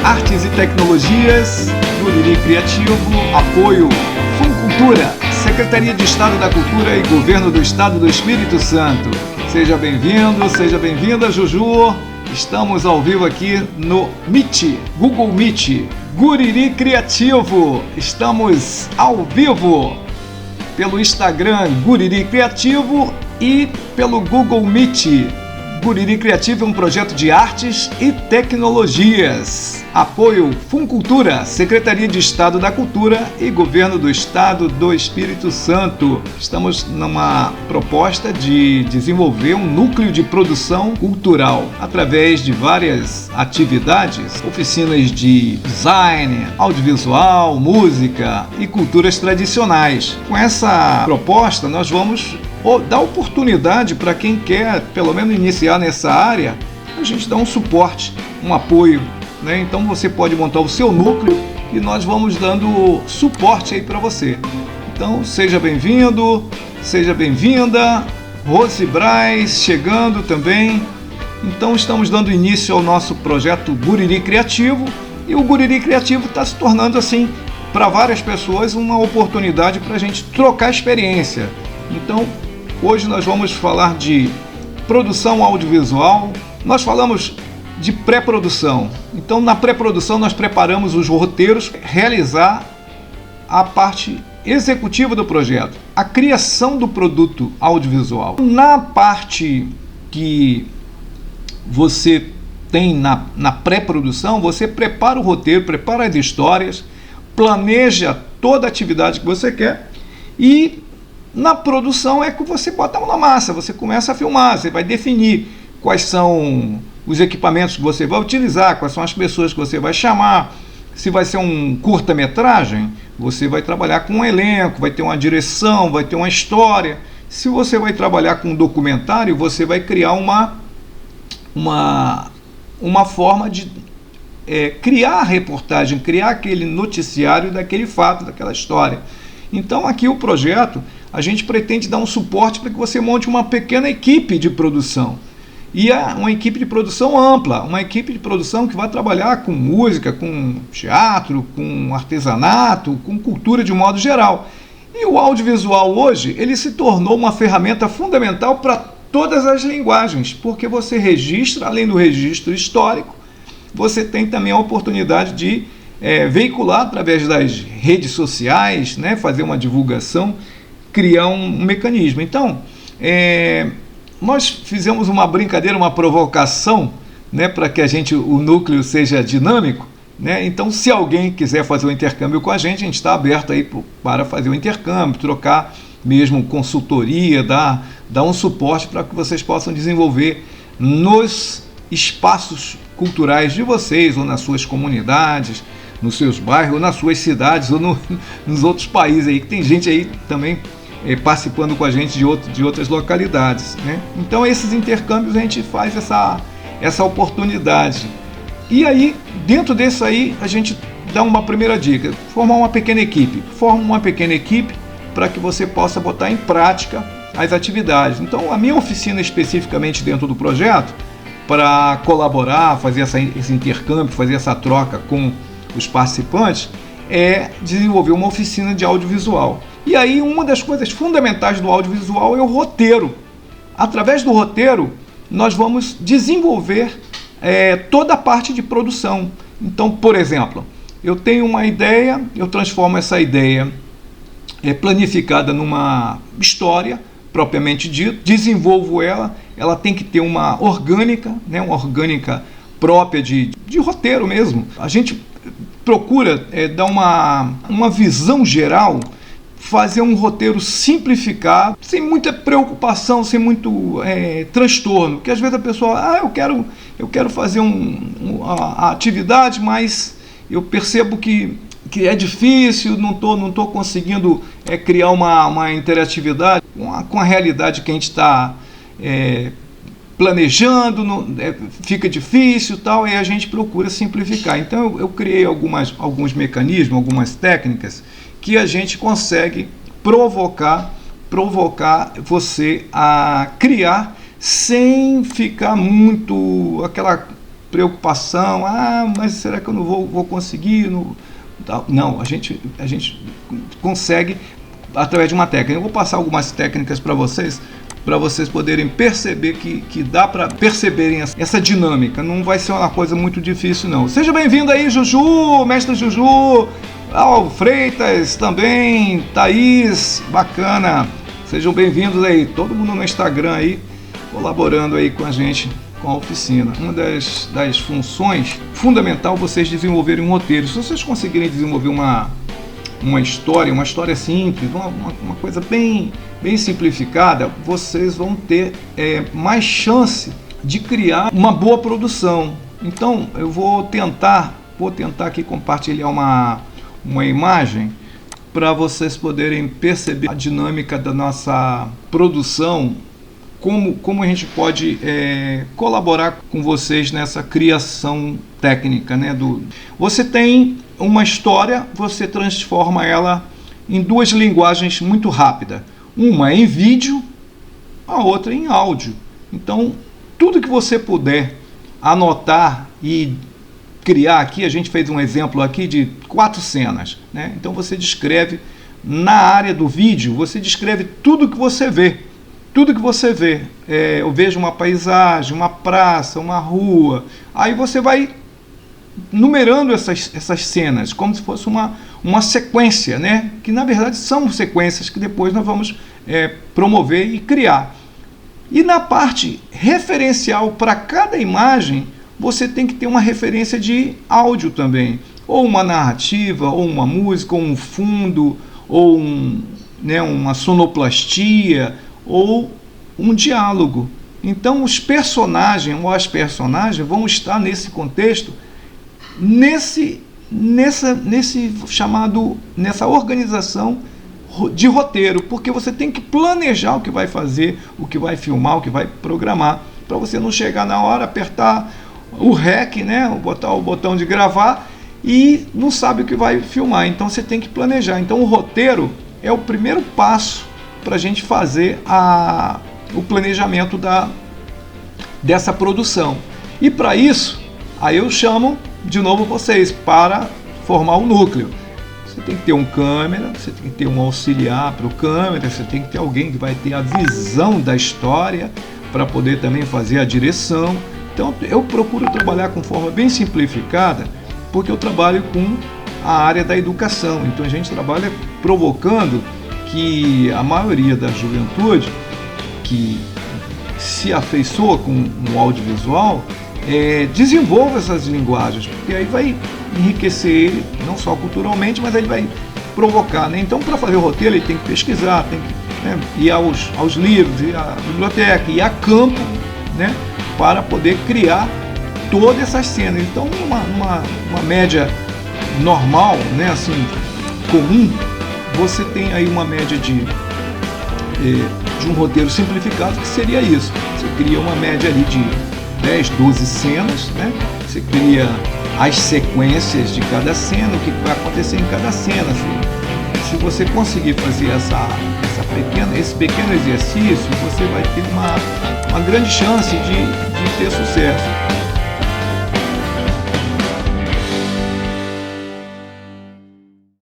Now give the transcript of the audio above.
Artes e Tecnologias, Guriri Criativo, apoio Funcultura, Secretaria de Estado da Cultura e Governo do Estado do Espírito Santo. Seja bem-vindo, seja bem-vinda, Juju. Estamos ao vivo aqui no Meet, Google Meet, Guriri Criativo. Estamos ao vivo pelo Instagram Guriri Criativo e pelo Google Meet. Guriri Criativo é um projeto de artes e tecnologias. Apoio Funcultura, Secretaria de Estado da Cultura e Governo do Estado do Espírito Santo. Estamos numa proposta de desenvolver um núcleo de produção cultural através de várias atividades, oficinas de design, audiovisual, música e culturas tradicionais. Com essa proposta, nós vamos dar oportunidade para quem quer, pelo menos, iniciar nessa área. A gente dá um suporte, um apoio, né? Então você pode montar o seu núcleo e nós vamos dando suporte aí para você. Então seja bem-vindo, seja bem-vinda. Rose Braz chegando também. Então estamos dando início ao nosso projeto Guriri Criativo, e o Guriri Criativo está se tornando, assim, para várias pessoas, uma oportunidade para a gente trocar experiência. Então hoje nós vamos falar de produção audiovisual. Nós falamos de pré-produção. Então, na pré-produção, nós preparamos os roteiros, realizar a parte executiva do projeto, a criação do produto audiovisual. Na parte que você tem na pré-produção, você prepara o roteiro, prepara as histórias, planeja toda a atividade que você quer, e na produção é que você bota a mão na massa, você começa a filmar, você vai definir quais são os equipamentos que você vai utilizar, quais são as pessoas que você vai chamar. Se vai ser um curta-metragem, você vai trabalhar com um elenco, vai ter uma direção, vai ter uma história. Se você vai trabalhar com um documentário, você vai criar uma forma de criar a reportagem, criar aquele noticiário daquele fato, daquela história. Então aqui o projeto, a gente pretende dar um suporte para que você monte uma pequena equipe de produção. E uma equipe de produção ampla, uma equipe de produção que vai trabalhar com música, com teatro, com artesanato, com cultura de um modo geral. E o audiovisual hoje, ele se tornou uma ferramenta fundamental para todas as linguagens, porque você registra, além do registro histórico, você tem também a oportunidade de veicular através das redes sociais, né, fazer uma divulgação, criar um mecanismo. Então, nós fizemos uma brincadeira, uma provocação, né, para que o núcleo seja dinâmico, né? Então, se alguém quiser fazer um intercâmbio com a gente está aberto aí para fazer o intercâmbio, trocar mesmo consultoria, dar um suporte para que vocês possam desenvolver nos espaços culturais de vocês, ou nas suas comunidades, nos seus bairros, ou nas suas cidades, ou nos outros países aí, que tem gente aí também participando com a gente de outras localidades, né? Então esses intercâmbios a gente faz essa oportunidade. E aí, dentro disso aí, a gente dá uma primeira dica: formar uma pequena equipe. Forma uma pequena equipe para que você possa botar em prática as atividades. Então a minha oficina especificamente dentro do projeto, para colaborar, fazer esse intercâmbio, fazer essa troca com os participantes, é desenvolver uma oficina de audiovisual. E aí uma das coisas fundamentais do audiovisual é o roteiro. Através do roteiro, nós vamos desenvolver toda a parte de produção. Então, por exemplo, eu tenho uma ideia, eu transformo essa ideia planificada numa história, propriamente dito, desenvolvo ela tem que ter uma orgânica, né, uma orgânica própria de roteiro mesmo. A gente procura dar uma visão geral, fazer um roteiro simplificado, sem muita preocupação, sem muito transtorno, porque às vezes a pessoa, eu quero fazer a atividade, mas eu percebo que é difícil, não tô conseguindo criar uma interatividade com a realidade que a gente está planejando, fica difícil, tal, e a gente procura simplificar. Então eu criei alguns mecanismos, algumas técnicas que a gente consegue provocar você a criar sem ficar muito preocupação, mas será que eu não vou conseguir? Não, a gente consegue através de uma técnica. Eu vou passar algumas técnicas para vocês poderem perceber que dá para perceberem essa dinâmica. Não vai ser uma coisa muito difícil, não. Seja bem-vindo aí, Juju, mestre Juju, Freitas também, Thaís, bacana. Sejam bem-vindos aí, todo mundo no Instagram aí, colaborando aí com a gente, com a oficina. Uma das funções fundamental vocês desenvolverem um roteiro. Se vocês conseguirem desenvolver uma história simples, uma coisa bem simplificada, vocês vão ter mais chance de criar uma boa produção. Então eu vou tentar aqui compartilhar uma imagem para vocês poderem perceber a dinâmica da nossa produção, como a gente pode colaborar com vocês nessa criação técnica, né? Você tem uma história, você transforma ela em duas linguagens muito rápidas. Uma em vídeo, a outra em áudio. Então, tudo que você puder anotar e criar aqui, a gente fez um exemplo aqui de 4 cenas, né? Então você descreve, na área do vídeo, você descreve tudo que você vê. Tudo que você vê. Eu vejo uma paisagem, uma praça, uma rua. Aí você vai numerando essas cenas, como se fosse uma sequência, né? Que na verdade são sequências que depois nós vamos promover e criar. E na parte referencial para cada imagem, você tem que ter uma referência de áudio também, ou uma narrativa, ou uma música, ou um fundo, ou uma sonoplastia, ou um diálogo. Então os personagens ou as personagens vão estar nesse contexto, nessa organização de roteiro, porque você tem que planejar o que vai fazer, o que vai filmar, o que vai programar, para você não chegar na hora, apertar o REC, né, botar o botão de gravar e não sabe o que vai filmar. Então você tem que planejar. Então o roteiro é o primeiro passo para a gente fazer o planejamento dessa produção. E para isso, aí eu chamo de novo vocês para formar o núcleo. Você tem que ter um câmera, você tem que ter um auxiliar para o câmera, você tem que ter alguém que vai ter a visão da história para poder também fazer a direção. Então eu procuro trabalhar com forma bem simplificada, porque eu trabalho com a área da educação. Então a gente trabalha provocando que a maioria da juventude que se afeiçoa com o audiovisual desenvolva essas linguagens, porque aí vai enriquecer ele, não só culturalmente, mas ele vai provocar, né? Então, para fazer o roteiro, ele tem que pesquisar, tem que ir aos livros, ir à biblioteca, ir a campo, né? Para poder criar todas essas cenas. Então, uma média normal, né? Assim, comum, você tem aí uma média de um roteiro simplificado, que seria isso. Você cria uma média ali de 10, 12 cenas, né? Você cria as sequências de cada cena, o que vai acontecer em cada cena. Se você conseguir fazer esse pequeno exercício, você vai ter uma grande chance de ter sucesso.